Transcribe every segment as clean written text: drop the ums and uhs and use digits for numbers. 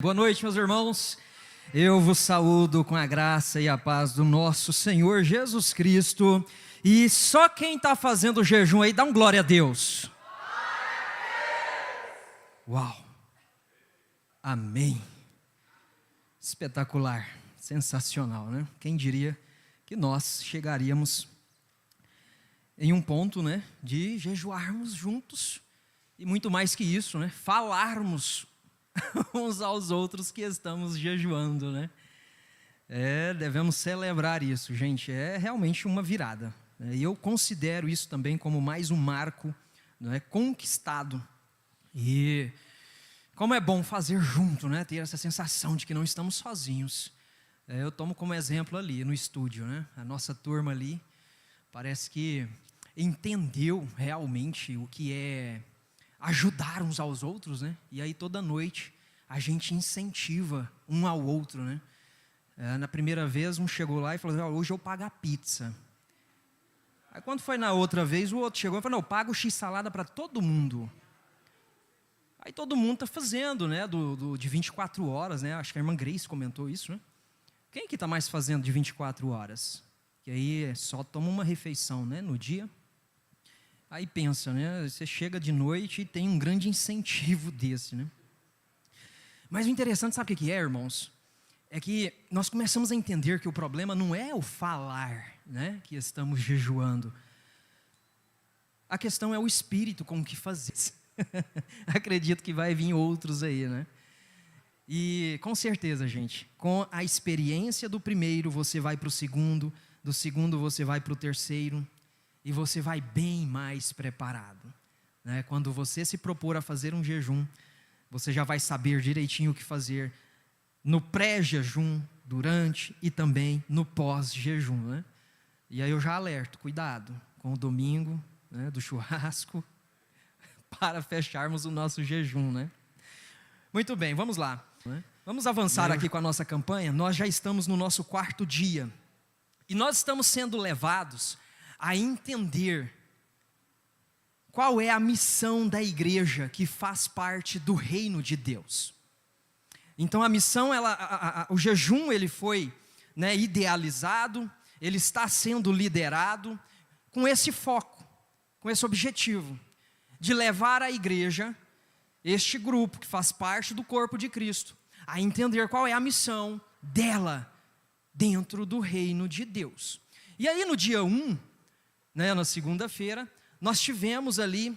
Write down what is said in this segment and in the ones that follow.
Boa noite, meus irmãos. Eu vos saúdo com a graça e a paz do nosso Senhor Jesus Cristo. E só quem está fazendo jejum aí, dá um glória a Deus. Uau! Amém. Espetacular, sensacional, né? Quem diria que nós chegaríamos em um ponto, né, de jejuarmos juntos e muito mais que isso, né? Falarmos uns aos outros que estamos jejuando, né? Devemos celebrar isso, gente. É realmente uma virada, né? E eu considero isso também como mais um marco, né, conquistado. E como é bom fazer junto, né? Ter essa sensação de que não estamos sozinhos. Eu tomo como exemplo ali no estúdio, né? A nossa turma ali parece que entendeu realmente o que é ajudar uns aos outros, né? E aí toda noite a gente incentiva um ao outro, né? Na primeira vez um chegou lá e falou assim, hoje eu pago a pizza. Aí quando foi na outra vez, o outro chegou e falou, não, eu pago x-salada para todo mundo. Aí todo mundo está fazendo, né? De 24 horas, né? Acho que a irmã Grace comentou isso, né? Quem que está mais fazendo de 24 horas? Que aí só toma uma refeição, né? No dia. Aí pensa, né? Você chega de noite e tem um grande incentivo desse, né? Mas o interessante, sabe o que é, irmãos? É que nós começamos a entender que o problema não é o falar, né? Que estamos jejuando. A questão é o espírito com que fazer. Acredito que vai vir outros aí, né? E com certeza, gente, com a experiência do primeiro, você vai para o segundo, do segundo você vai para o terceiro, e você vai bem mais preparado, né? Quando você se propor a fazer um jejum, você já vai saber direitinho o que fazer no pré-jejum, durante e também no pós-jejum, né? E aí eu já alerto, cuidado com o domingo, né, do churrasco, para fecharmos o nosso jejum, né? Muito bem, vamos lá, né? Vamos avançar aqui com a nossa campanha. Nós já estamos no nosso 4º dia, e nós estamos sendo levados a entender qual é a missão da igreja que faz parte do reino de Deus. Então a missão, o jejum ele foi, né, idealizado, ele está sendo liderado com esse foco, com esse objetivo, de levar a igreja, este grupo que faz parte do corpo de Cristo, a entender qual é a missão dela dentro do reino de Deus. E aí no dia 1, né, na segunda-feira, nós tivemos ali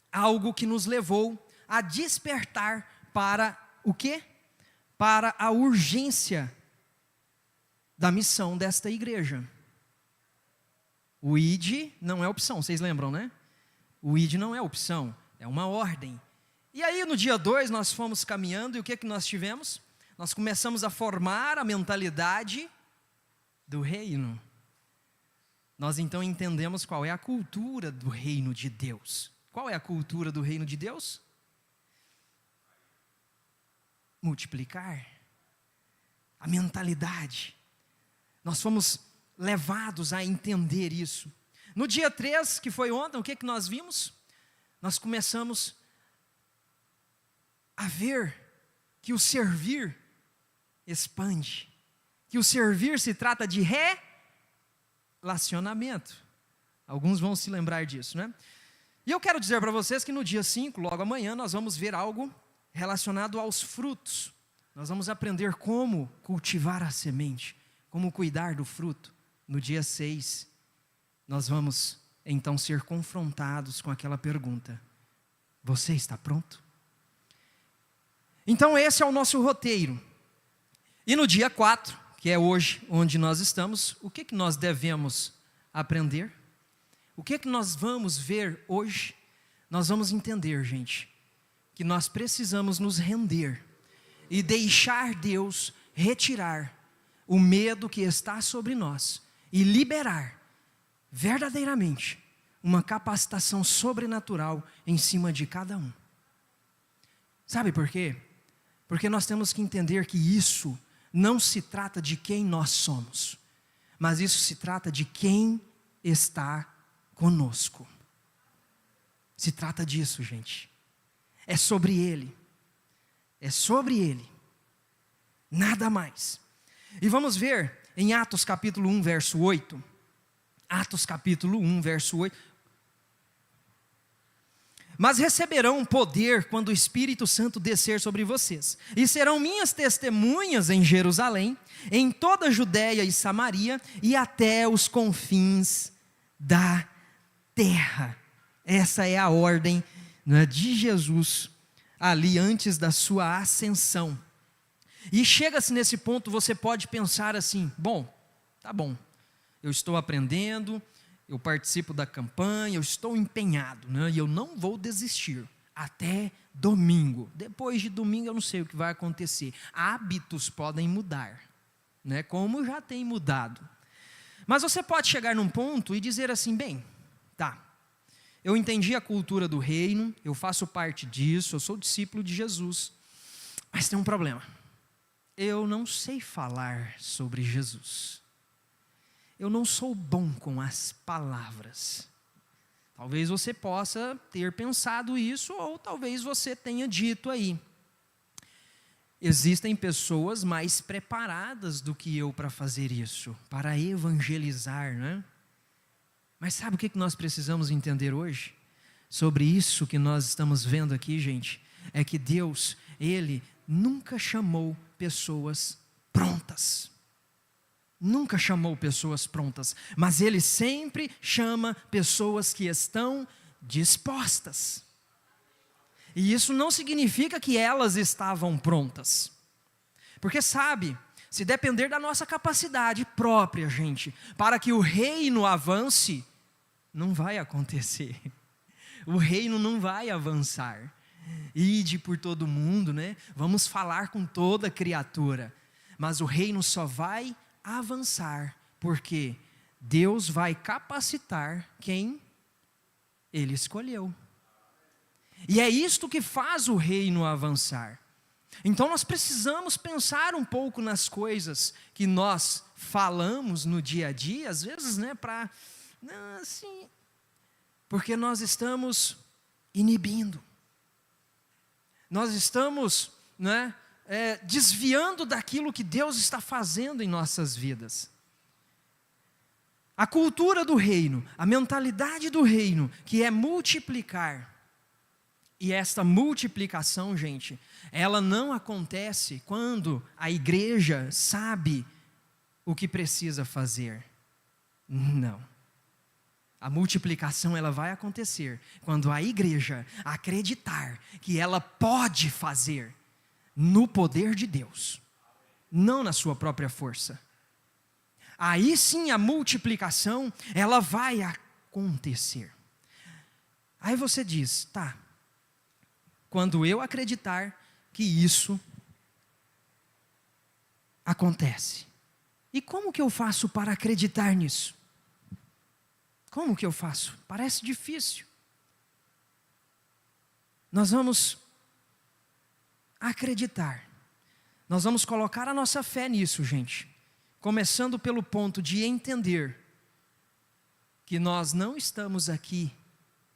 algo que nos levou a despertar para o quê? Para a urgência da missão desta igreja. O ID não é opção, vocês lembram, né? O ID não é opção, é uma ordem. E aí no dia 2 nós fomos caminhando e o que nós tivemos? Nós começamos a formar a mentalidade do reino. Nós então entendemos qual é a cultura do reino de Deus. Qual é a cultura do reino de Deus? Multiplicar. A mentalidade. Nós fomos levados a entender isso. No dia 3, que foi ontem, o que nós vimos? Nós começamos a ver que o servir expande. Que o servir se trata de relacionamento. Alguns vão se lembrar disso, né? E eu quero dizer para vocês que no dia 5, logo amanhã, nós vamos ver algo relacionado aos frutos. Nós vamos aprender como cultivar a semente, como cuidar do fruto. No dia 6, nós vamos então ser confrontados com aquela pergunta: você está pronto? Então esse é o nosso roteiro. E no dia 4, que é hoje onde nós estamos, o que nós devemos aprender? O que nós vamos ver hoje? Nós vamos entender, gente, que nós precisamos nos render e deixar Deus retirar o medo que está sobre nós e liberar verdadeiramente uma capacitação sobrenatural em cima de cada um. Sabe por quê? Porque nós temos que entender que isso não se trata de quem nós somos, mas isso se trata de quem está conosco. Se trata disso, gente. É sobre Ele. É sobre Ele. Nada mais. E vamos ver em Atos capítulo 1, verso 8. Atos capítulo 1, verso 8. Mas receberão poder quando o Espírito Santo descer sobre vocês, e serão minhas testemunhas em Jerusalém, em toda a Judéia e Samaria, e até os confins da terra. Essa é a ordem, né, de Jesus, ali antes da sua ascensão. E chega-se nesse ponto, você pode pensar assim, bom, tá bom, eu estou aprendendo, eu participo da campanha, eu estou empenhado, né? E eu não vou desistir até domingo. Depois de domingo eu não sei o que vai acontecer. Hábitos podem mudar, né? Como já tem mudado. Mas você pode chegar num ponto e dizer assim, bem, tá, eu entendi a cultura do reino, eu faço parte disso, eu sou discípulo de Jesus, mas tem um problema. Eu não sei falar sobre Jesus. Eu não sou bom com as palavras. Talvez você possa ter pensado isso, ou talvez você tenha dito aí. Existem pessoas mais preparadas do que eu para fazer isso, para evangelizar, né? Mas sabe o que nós precisamos entender hoje? Sobre isso que nós estamos vendo aqui, gente, é que Deus, Ele nunca chamou pessoas prontas. Nunca chamou pessoas prontas, mas Ele sempre chama pessoas que estão dispostas. E isso não significa que elas estavam prontas. Porque sabe, se depender da nossa capacidade própria, gente, para que o reino avance, não vai acontecer. O reino não vai avançar. Ide por todo mundo, né? Vamos falar com toda criatura. Mas o reino só vai avançar, porque Deus vai capacitar quem Ele escolheu. E é isto que faz o reino avançar. Então nós precisamos pensar um pouco nas coisas que nós falamos no dia a dia, às vezes, né, assim, porque nós estamos inibindo. Nós estamos, né, desviando daquilo que Deus está fazendo em nossas vidas. A cultura do reino, a mentalidade do reino, que é multiplicar. E esta multiplicação, gente, ela não acontece quando a igreja sabe o que precisa fazer. Não. A multiplicação ela vai acontecer quando a igreja acreditar que ela pode fazer no poder de Deus, não na sua própria força. Aí sim a multiplicação, ela vai acontecer. Aí você diz, tá, quando eu acreditar que isso acontece, e como que eu faço para acreditar nisso? Como que eu faço? Parece difícil. Nós vamos acreditar. Nós vamos colocar a nossa fé nisso, gente. Começando pelo ponto de entender que nós não estamos aqui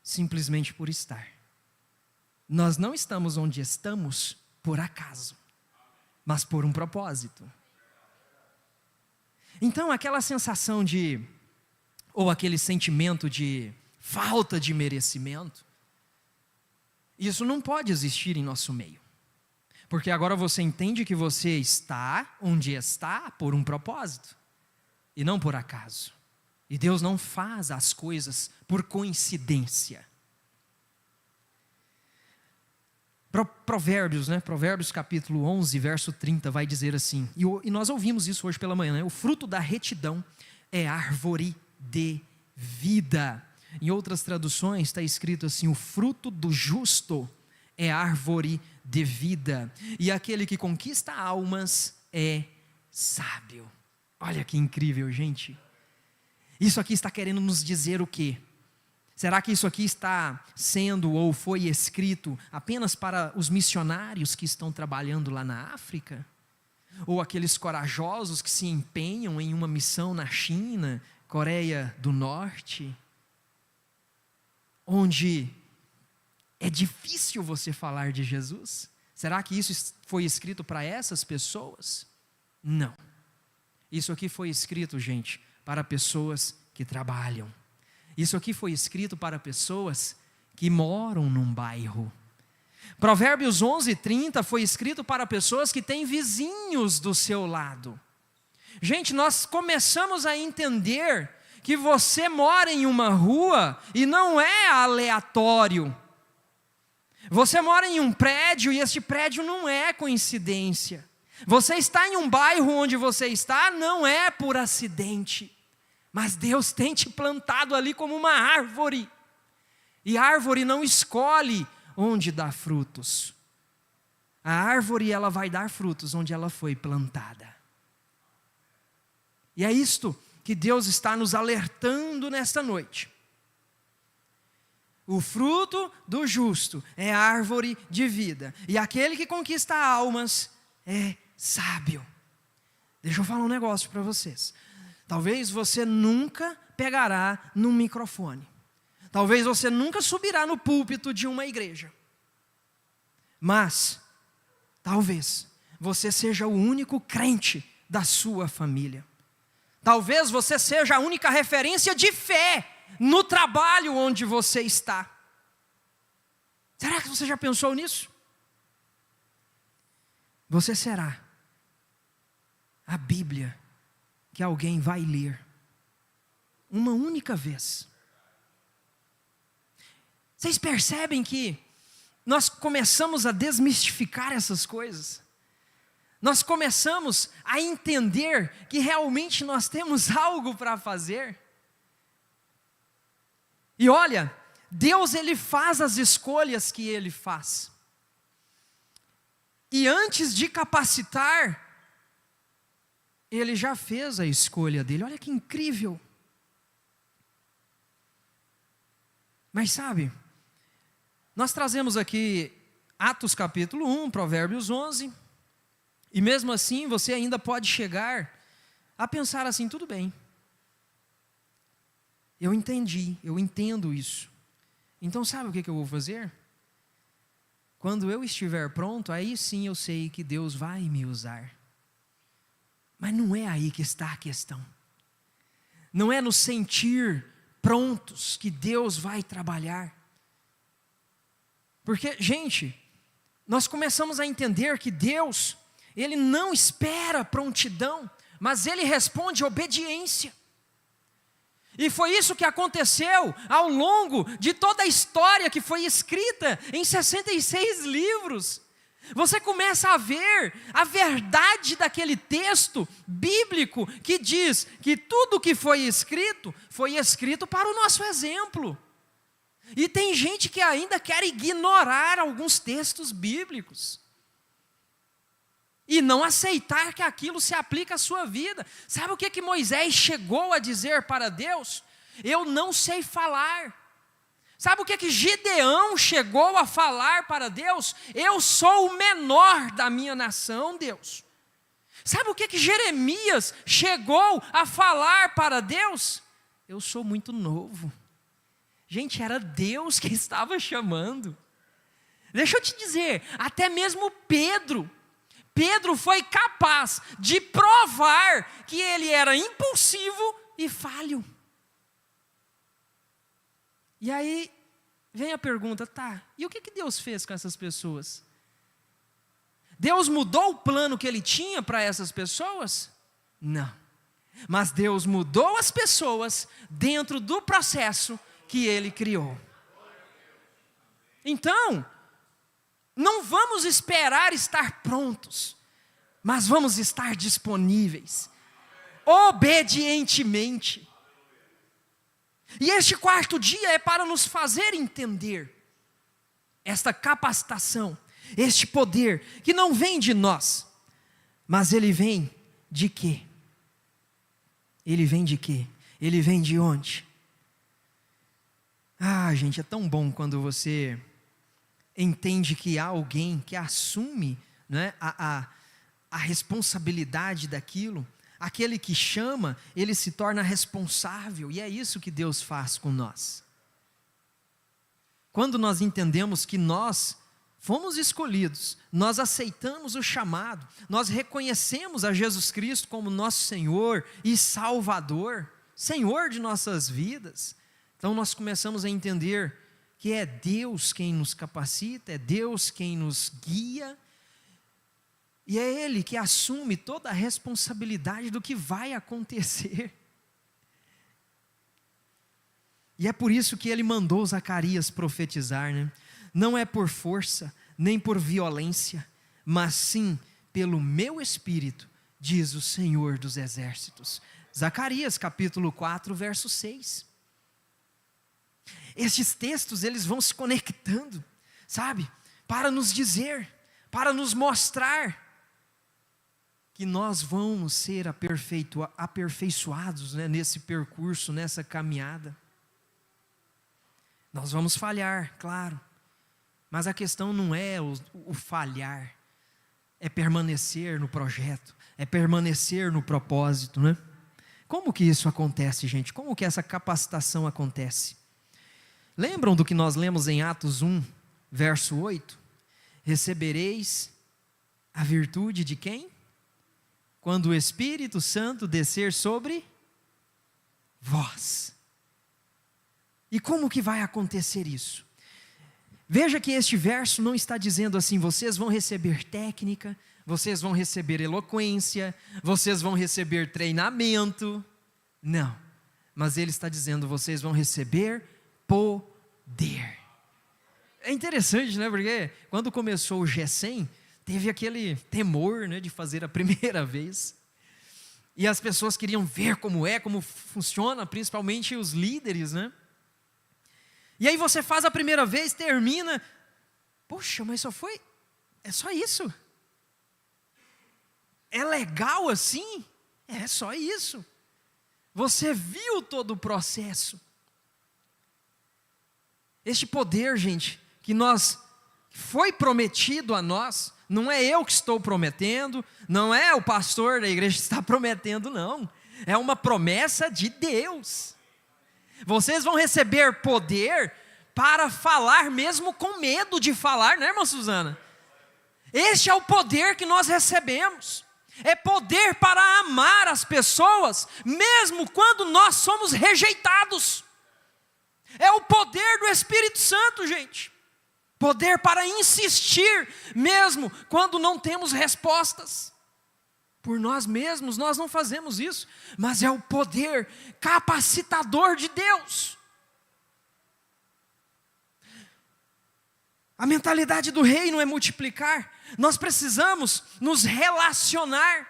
simplesmente por estar. Nós não estamos onde estamos por acaso, mas por um propósito. Então aquela sensação ou aquele sentimento de falta de merecimento, isso não pode existir em nosso meio. Porque agora você entende que você está onde está por um propósito, e não por acaso. E Deus não faz as coisas por coincidência. Provérbios, né? Provérbios capítulo 11, verso 30 vai dizer assim, e nós ouvimos isso hoje pela manhã, né? O fruto da retidão é árvore de vida. Em outras traduções está escrito assim, o fruto do justo é árvore de vida, e aquele que conquista almas é sábio. Olha que incrível, gente. Isso aqui está querendo nos dizer o quê? Será que isso aqui está sendo ou foi escrito apenas para os missionários que estão trabalhando lá na África? Ou aqueles corajosos que se empenham em uma missão na China, Coreia do Norte, onde é difícil você falar de Jesus? Será que isso foi escrito para essas pessoas? Não. Isso aqui foi escrito, gente, para pessoas que trabalham. Isso aqui foi escrito para pessoas que moram num bairro. Provérbios 11:30 foi escrito para pessoas que têm vizinhos do seu lado. Gente, nós começamos a entender que você mora em uma rua e não é aleatório. Você mora em um prédio e este prédio não é coincidência. Você está em um bairro onde você está, não é por acidente. Mas Deus tem te plantado ali como uma árvore. E a árvore não escolhe onde dá frutos. A árvore, ela vai dar frutos onde ela foi plantada. E é isto que Deus está nos alertando nesta noite. O fruto do justo é árvore de vida. E aquele que conquista almas é sábio. Deixa eu falar um negócio para vocês. Talvez você nunca pegará num microfone. Talvez você nunca subirá no púlpito de uma igreja. Mas, talvez, você seja o único crente da sua família. Talvez você seja a única referência de fé no trabalho onde você está. Será que você já pensou nisso? Você será a Bíblia que alguém vai ler uma única vez. Vocês percebem que nós começamos a desmistificar essas coisas? Nós começamos a entender que realmente nós temos algo para fazer. E olha, Deus, Ele faz as escolhas que Ele faz. E antes de capacitar, Ele já fez a escolha dele. Olha que incrível. Mas sabe, nós trazemos aqui Atos capítulo 1, Provérbios 11, e mesmo assim você ainda pode chegar a pensar assim, tudo bem. Eu entendi, eu entendo isso. Então sabe o que eu vou fazer? Quando eu estiver pronto, aí sim eu sei que Deus vai me usar. Mas não é aí que está a questão. Não é no sentir prontos que Deus vai trabalhar. Porque, gente, nós começamos a entender que Deus, Ele não espera prontidão, mas Ele responde obediência. E foi isso que aconteceu ao longo de toda a história que foi escrita em 66 livros. Você começa a ver a verdade daquele texto bíblico que diz que tudo que foi escrito para o nosso exemplo. E tem gente que ainda quer ignorar alguns textos bíblicos e não aceitar que aquilo se aplica à sua vida. Sabe o que Moisés chegou a dizer para Deus? Eu não sei falar. Sabe o que Gideão chegou a falar para Deus? Eu sou o menor da minha nação, Deus. Sabe o que Jeremias chegou a falar para Deus? Eu sou muito novo. Gente, era Deus que estava chamando. Deixa eu te dizer, até mesmo Pedro foi capaz de provar que ele era impulsivo e falho. E aí vem a pergunta, tá, e o que Deus fez com essas pessoas? Deus mudou o plano que Ele tinha para essas pessoas? Não. Mas Deus mudou as pessoas dentro do processo que Ele criou. Então, não vamos esperar estar prontos, mas vamos estar disponíveis, obedientemente. E este quarto dia é para nos fazer entender esta capacitação, este poder, que não vem de nós, mas ele vem de quê? Ele vem de quê? Ele vem de onde? Ah, gente, é tão bom quando você entende que há alguém que assume, né, a responsabilidade daquilo. Aquele que chama, ele se torna responsável, e é isso que Deus faz com nós. Quando nós entendemos que nós fomos escolhidos, nós aceitamos o chamado, nós reconhecemos a Jesus Cristo como nosso Senhor e Salvador, Senhor de nossas vidas, então nós começamos a entender que é Deus quem nos capacita, é Deus quem nos guia, e é Ele que assume toda a responsabilidade do que vai acontecer. E é por isso que Ele mandou Zacarias profetizar, né? Não é por força, nem por violência, mas sim pelo meu Espírito, diz o Senhor dos Exércitos. Zacarias capítulo 4, verso 6. Estes textos, eles vão se conectando, sabe? Para nos dizer, para nos mostrar que nós vamos ser aperfeiçoados, né, nesse percurso, nessa caminhada. Nós vamos falhar, claro. Mas a questão não é o falhar, é permanecer no projeto, é permanecer no propósito, né? Como que isso acontece, gente? Como que essa capacitação acontece? Lembram do que nós lemos em Atos 1, verso 8? Recebereis a virtude de quem? Quando o Espírito Santo descer sobre vós. E como que vai acontecer isso? Veja que este verso não está dizendo assim, vocês vão receber técnica, vocês vão receber eloquência, vocês vão receber treinamento. Não, mas ele está dizendo, vocês vão receber poder. É interessante, né? Porque quando começou o G100, teve aquele temor, né, de fazer a primeira vez. E as pessoas queriam ver como funciona, principalmente os líderes, né? E aí você faz a primeira vez, termina, poxa, mas é só isso? É legal assim? É só isso. Você viu todo o processo. Este poder, gente, que foi prometido a nós, não é eu que estou prometendo, não é o pastor da igreja que está prometendo, não. É uma promessa de Deus. Vocês vão receber poder para falar mesmo com medo de falar, né, irmã Suzana? Este é o poder que nós recebemos. É poder para amar as pessoas, mesmo quando nós somos rejeitados. É o poder do Espírito Santo, gente. Poder para insistir, mesmo quando não temos respostas. Por nós mesmos, nós não fazemos isso, mas é o poder capacitador de Deus. A mentalidade do reino é multiplicar. Nós precisamos nos relacionar.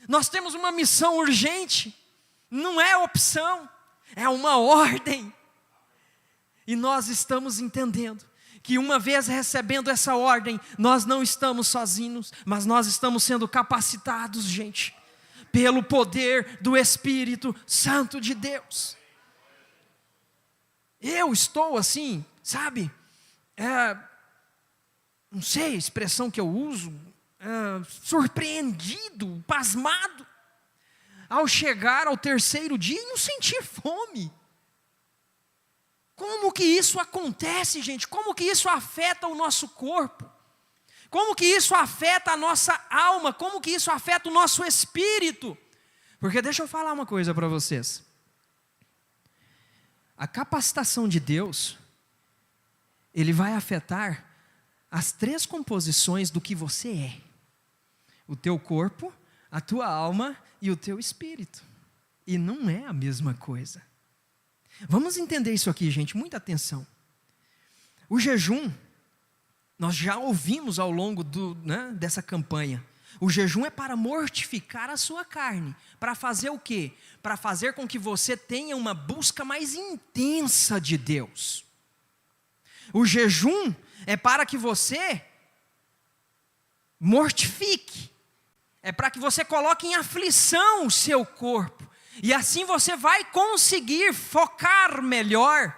Nós temos uma missão urgente, não é opção, é uma ordem. E nós estamos entendendo que uma vez recebendo essa ordem, nós não estamos sozinhos, mas nós estamos sendo capacitados, gente, pelo poder do Espírito Santo de Deus. Eu estou assim, sabe, não sei a expressão que eu uso, surpreendido, pasmado, ao chegar ao terceiro dia e não sentir fome. Como que isso acontece, gente? Como que isso afeta o nosso corpo? Como que isso afeta a nossa alma? Como que isso afeta o nosso espírito? Porque deixa eu falar uma coisa para vocês. A capacitação de Deus, Ele vai afetar as 3 composições do que você é. O teu corpo, a tua alma e o teu espírito. E não é a mesma coisa. Vamos entender isso aqui, gente, muita atenção. O jejum, nós já ouvimos ao longo dessa campanha. O jejum é para mortificar a sua carne. Para fazer o quê? Para fazer com que você tenha uma busca mais intensa de Deus. O jejum é para que você mortifique. É para que você coloque em aflição o seu corpo. E assim você vai conseguir focar melhor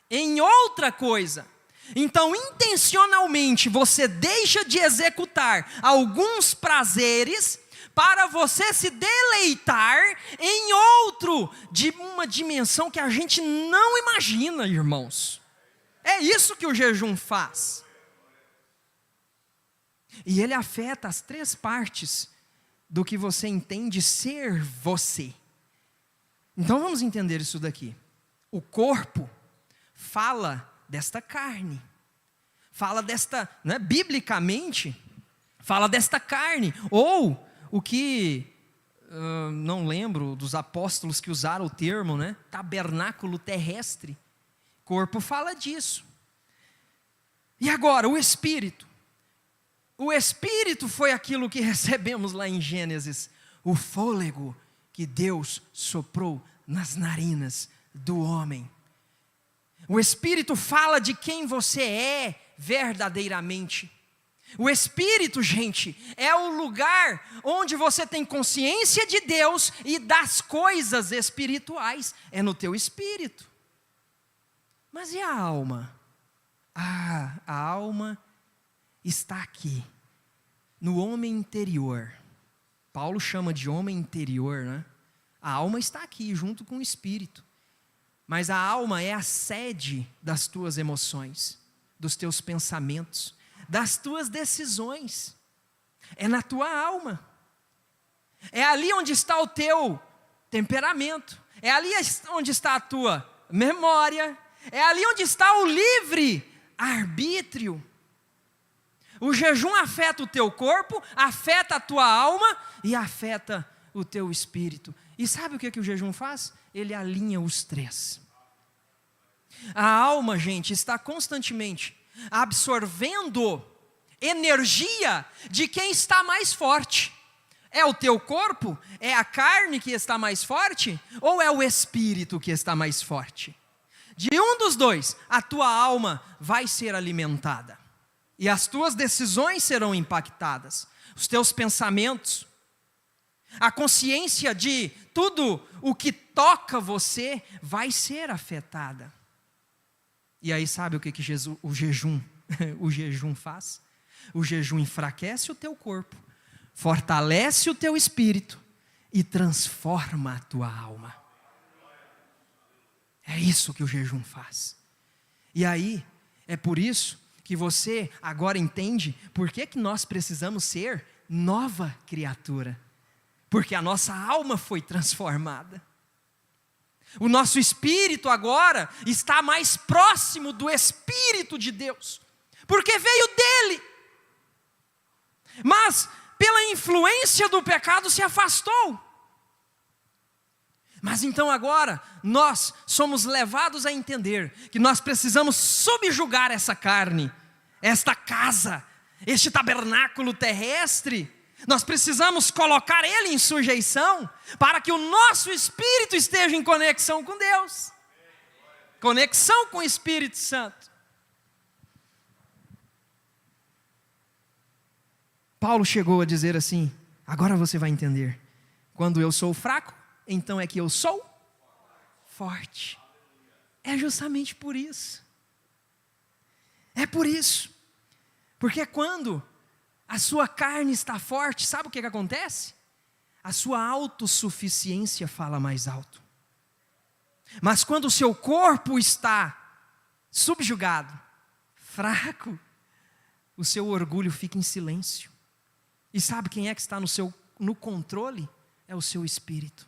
em outra coisa. Então, intencionalmente, você deixa de executar alguns prazeres para você se deleitar em outro, de uma dimensão que a gente não imagina, irmãos. É isso que o jejum faz. E ele afeta as 3 partes do que você entende ser você. Então vamos entender isso daqui. O corpo fala desta carne. Fala desta, né, biblicamente, fala desta carne. Ou o que, não lembro dos apóstolos que usaram o termo, né, tabernáculo terrestre. Corpo fala disso. E agora, o Espírito. O Espírito foi aquilo que recebemos lá em Gênesis. O fôlego que Deus soprou nas narinas do homem. O Espírito fala de quem você é verdadeiramente. O Espírito, gente, é o lugar onde você tem consciência de Deus e das coisas espirituais. É no teu espírito. Mas e a alma? A alma está aqui, no homem interior. Paulo chama de homem interior, né? A alma está aqui, junto com o espírito. Mas a alma é a sede das tuas emoções, dos teus pensamentos, das tuas decisões. É na tua alma. É ali onde está o teu temperamento. É ali onde está a tua memória. É ali onde está o livre arbítrio. O jejum afeta o teu corpo, afeta a tua alma e afeta o teu espírito. E sabe o que o jejum faz? Ele alinha os 3. A alma, gente, está constantemente absorvendo energia de quem está mais forte. É o teu corpo? É a carne que está mais forte? Ou é o espírito que está mais forte? De um dos dois, a tua alma vai ser alimentada. E as tuas decisões serão impactadas. Os teus pensamentos. A consciência de tudo o que toca você vai ser afetada. E aí sabe o que o jejum faz? O jejum enfraquece o teu corpo, fortalece o teu espírito e transforma a tua alma. É isso que o jejum faz. E aí, é por isso que você agora entende por que nós precisamos ser nova criatura. Porque a nossa alma foi transformada. O nosso espírito agora está mais próximo do Espírito de Deus. Porque veio dele. Mas, pela influência do pecado, se afastou. Mas então agora, nós somos levados a entender que nós precisamos subjugar essa carne, esta casa, este tabernáculo terrestre. Nós precisamos colocar ele em sujeição, para que o nosso espírito esteja em conexão com Deus. Conexão com o Espírito Santo. Paulo chegou a dizer assim, agora você vai entender. Quando eu sou fraco, então é que eu sou forte. É justamente por isso. É por isso. Porque quando a sua carne está forte, sabe o que acontece? A sua autossuficiência fala mais alto. Mas quando o seu corpo está subjugado, fraco, o seu orgulho fica em silêncio. E sabe quem é que está no controle? É o seu espírito.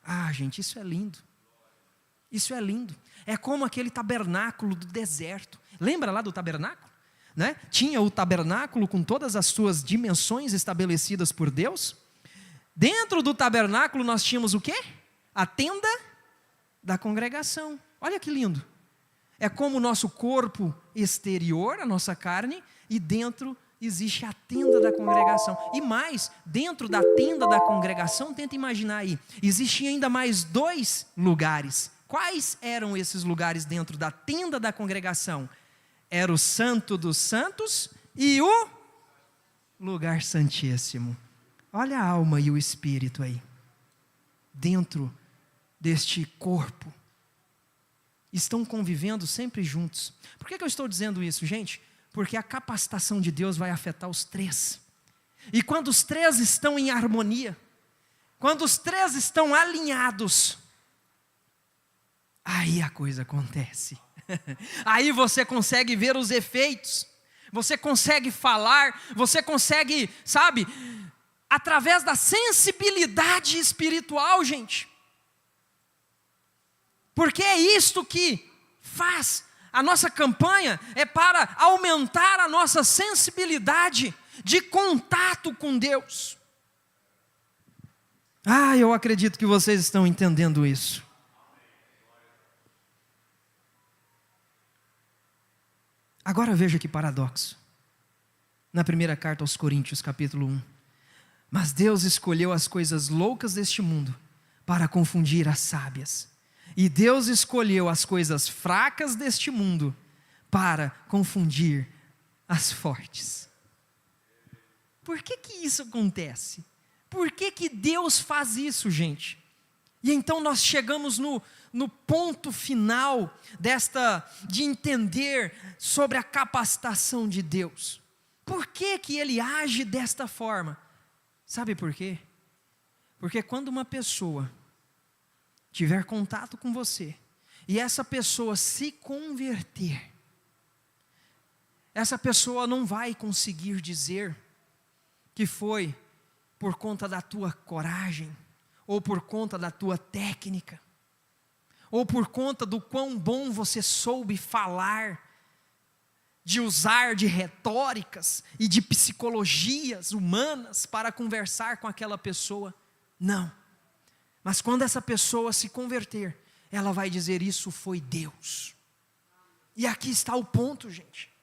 Ah, gente, isso é lindo. Isso é lindo. É como aquele tabernáculo do deserto. Lembra lá do tabernáculo? Né? Tinha o tabernáculo com todas as suas dimensões estabelecidas por Deus. Dentro do tabernáculo nós tínhamos o quê? A tenda da congregação. Olha que lindo. É como o nosso corpo exterior, a nossa carne, e dentro existe a tenda da congregação. E mais, dentro da tenda da congregação, tenta imaginar aí, existiam ainda mais 2 lugares. Quais eram esses lugares dentro da tenda da congregação? Era o Santo dos Santos e o lugar santíssimo. Olha a alma e o espírito aí, dentro deste corpo. Estão convivendo sempre juntos. Por que eu estou dizendo isso, gente? Porque a capacitação de Deus vai afetar os 3. E quando os 3 estão em harmonia, quando os 3 estão alinhados, aí a coisa acontece. Aí você consegue ver os efeitos. você consegue falar, você consegue, sabe, através da sensibilidade espiritual, gente. Porque é isto que faz. A nossa campanha é para aumentar a nossa sensibilidade de contato com Deus. Eu acredito que vocês estão entendendo isso. Agora veja que paradoxo. Na primeira carta aos Coríntios, capítulo 1. Mas Deus escolheu as coisas loucas deste mundo para confundir as sábias. E Deus escolheu as coisas fracas deste mundo para confundir as fortes. Por que isso acontece? Por que Deus faz isso, gente? E então nós chegamos no ponto final de entender sobre a capacitação de Deus. Por que Ele age desta forma? Sabe por quê? Porque quando uma pessoa tiver contato com você, e essa pessoa se converter, essa pessoa não vai conseguir dizer que foi por conta da tua coragem, ou por conta da tua técnica, ou por conta do quão bom você soube falar, de usar de retóricas e de psicologias humanas para conversar com aquela pessoa. Não. Mas quando essa pessoa se converter, ela vai dizer: isso foi Deus. E aqui está o ponto, gente.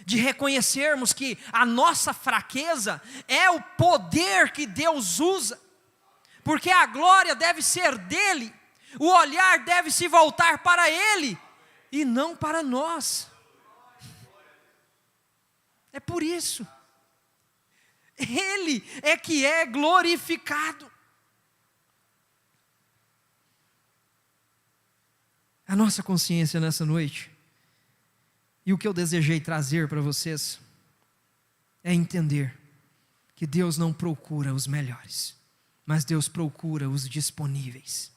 De reconhecermos que a nossa fraqueza é o poder que Deus usa. Porque a glória deve ser dele. O olhar deve se voltar para ele e não para nós. É por isso. Ele é que é glorificado. A nossa consciência nessa noite, e o que eu desejei trazer para vocês, é entender que Deus não procura os melhores, mas Deus procura os disponíveis.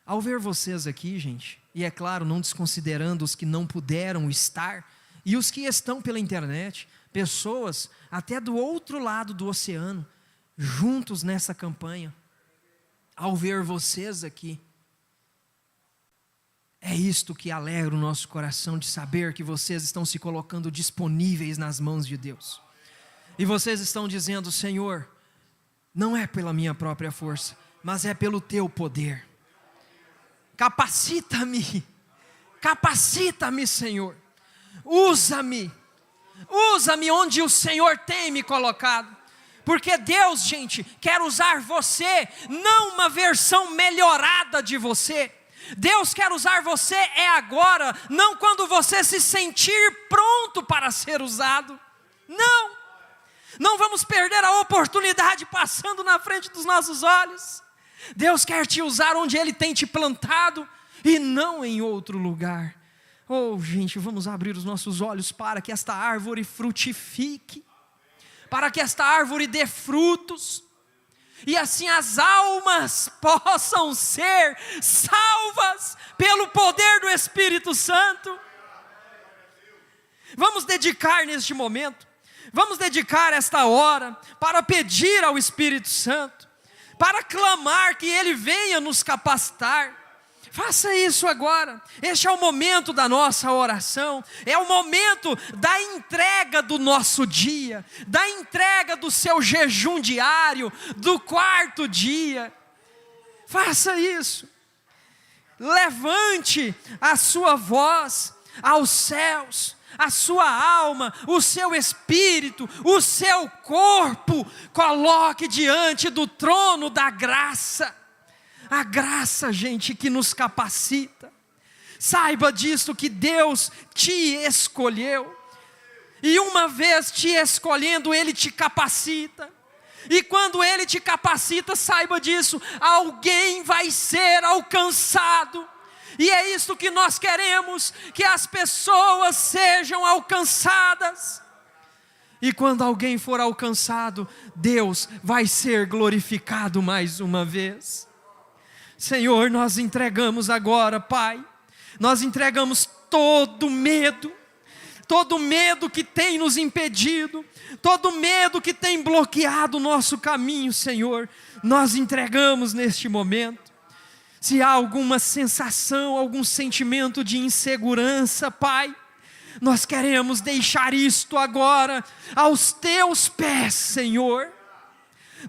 Ao ver vocês aqui, gente, e é claro, não desconsiderando os que não puderam estar, e os que estão pela internet, pessoas até do outro lado do oceano, juntos nessa campanha, ao ver vocês aqui, é isto que alegra o nosso coração, de saber que vocês estão se colocando disponíveis nas mãos de Deus. E vocês estão dizendo: Senhor, não é pela minha própria força, mas é pelo teu poder. Capacita-me, Senhor. Usa-me onde o Senhor tem me colocado. Porque Deus, gente, quer usar você, não uma versão melhorada de você. Deus quer usar você agora, não quando você se sentir pronto para ser usado. Não vamos perder a oportunidade passando na frente dos nossos olhos. Deus quer te usar onde Ele tem te plantado e não em outro lugar. Gente, vamos abrir os nossos olhos para que esta árvore frutifique, para que esta árvore dê frutos, e assim as almas possam ser salvas pelo poder do Espírito Santo. Vamos dedicar neste momento, vamos dedicar esta hora para pedir ao Espírito Santo, para clamar que Ele venha nos capacitar. Faça isso agora. Este é o momento da nossa oração, é o momento da entrega do nosso dia, da entrega do seu jejum diário, do quarto dia. Faça isso. Levante a sua voz aos céus, a sua alma, o seu espírito, o seu corpo, coloque diante do trono da graça. A graça, gente, que nos capacita. Saiba disso, que Deus te escolheu. E uma vez te escolhendo, Ele te capacita. E quando Ele te capacita, saiba disso, alguém vai ser alcançado. E é isso que nós queremos, que as pessoas sejam alcançadas. E quando alguém for alcançado, Deus vai ser glorificado mais uma vez. Senhor, nós entregamos agora, Pai, nós entregamos todo medo, todo medo que tem nos impedido, todo medo que tem bloqueado o nosso caminho, Senhor, nós entregamos neste momento. Se há alguma sensação, algum sentimento de insegurança, Pai, nós queremos deixar isto agora aos teus pés, Senhor.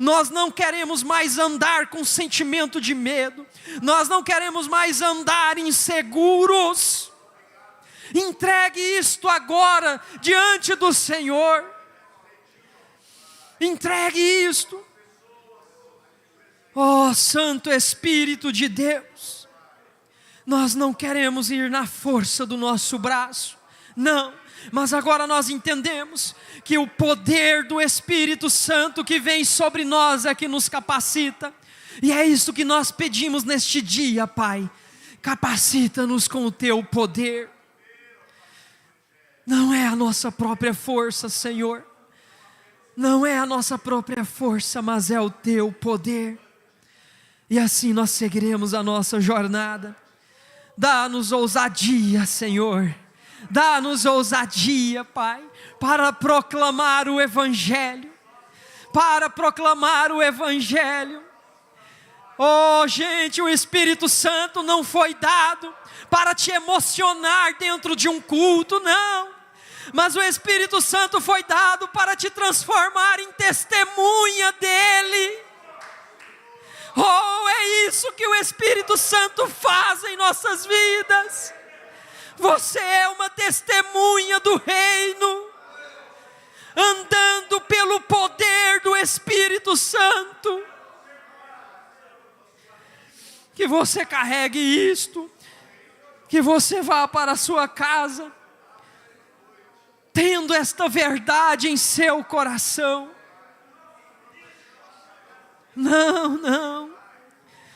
Nós não queremos mais andar com sentimento de medo, nós não queremos mais andar inseguros. Entregue isto agora diante do Senhor. Entregue isto. Ó Santo Espírito de Deus, nós não queremos ir na força do nosso braço, não, mas agora nós entendemos que o poder do Espírito Santo que vem sobre nós é que nos capacita, e é isso que nós pedimos neste dia, Pai. Capacita-nos com o teu poder. Não é a nossa própria força, Senhor, não é a nossa própria força, mas é o teu poder. E assim nós seguiremos a nossa jornada. Dá-nos ousadia, Senhor. Dá-nos ousadia, Pai, para proclamar o Evangelho. Para proclamar o Evangelho. Oh, gente, o Espírito Santo não foi dado para te emocionar dentro de um culto, não. Mas o Espírito Santo foi dado para te transformar em testemunha dEle. Oh, é isso que o Espírito Santo faz em nossas vidas. Você é uma testemunha do reino, andando pelo poder do Espírito Santo. Que você carregue isto, que você vá para a sua casa, tendo esta verdade em seu coração. Não,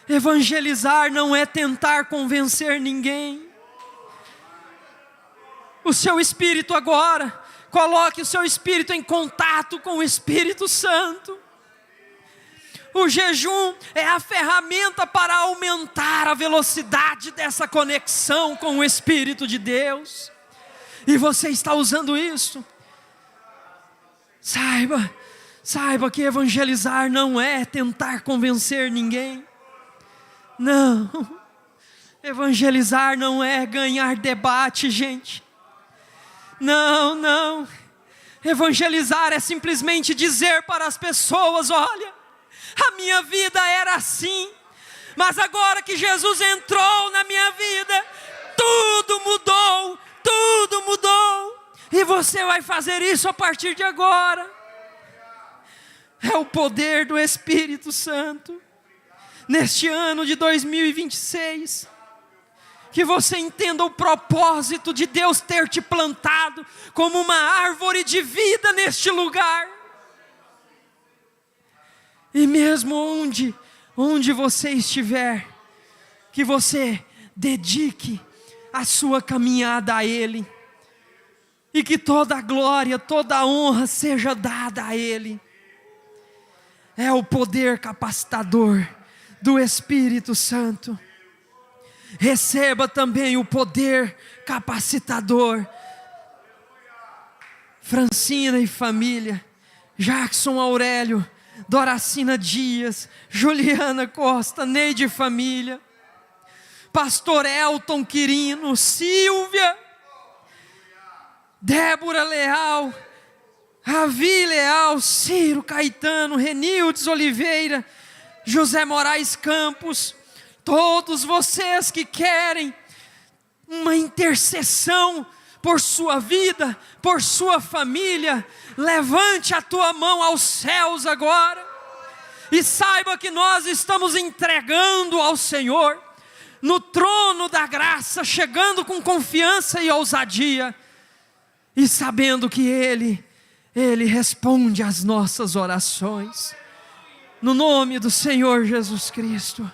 evangelizar não é tentar convencer ninguém. O seu espírito agora, coloque o seu espírito em contato com o Espírito Santo. O jejum é a ferramenta para aumentar a velocidade dessa conexão com o Espírito de Deus. E você está usando isso. Saiba que evangelizar não é tentar convencer ninguém. Não. Evangelizar não é ganhar debate, gente. Não. Evangelizar é simplesmente dizer para as pessoas: olha, a minha vida era assim, mas agora que Jesus entrou na minha vida, tudo mudou. E você vai fazer isso a partir de agora. É o poder do Espírito Santo. Neste ano de 2026, que você entenda o propósito de Deus ter te plantado como uma árvore de vida neste lugar. E mesmo onde você estiver, que você dedique a sua caminhada a Ele, e que toda a glória, toda a honra seja dada a Ele. É o poder capacitador do Espírito Santo. Receba também o poder capacitador. Francina e família, Jackson Aurélio, Doracina Dias, Juliana Costa, Neide e família, Pastor Elton Quirino, Silvia, Débora Leal, Ravi Leal, Ciro Caetano, Renildes Oliveira, José Moraes Campos, todos vocês que querem uma intercessão por sua vida, por sua família, levante a tua mão aos céus agora, e saiba que nós estamos entregando ao Senhor, no trono da graça, chegando com confiança e ousadia, e sabendo que Ele responde às nossas orações, no nome do Senhor Jesus Cristo.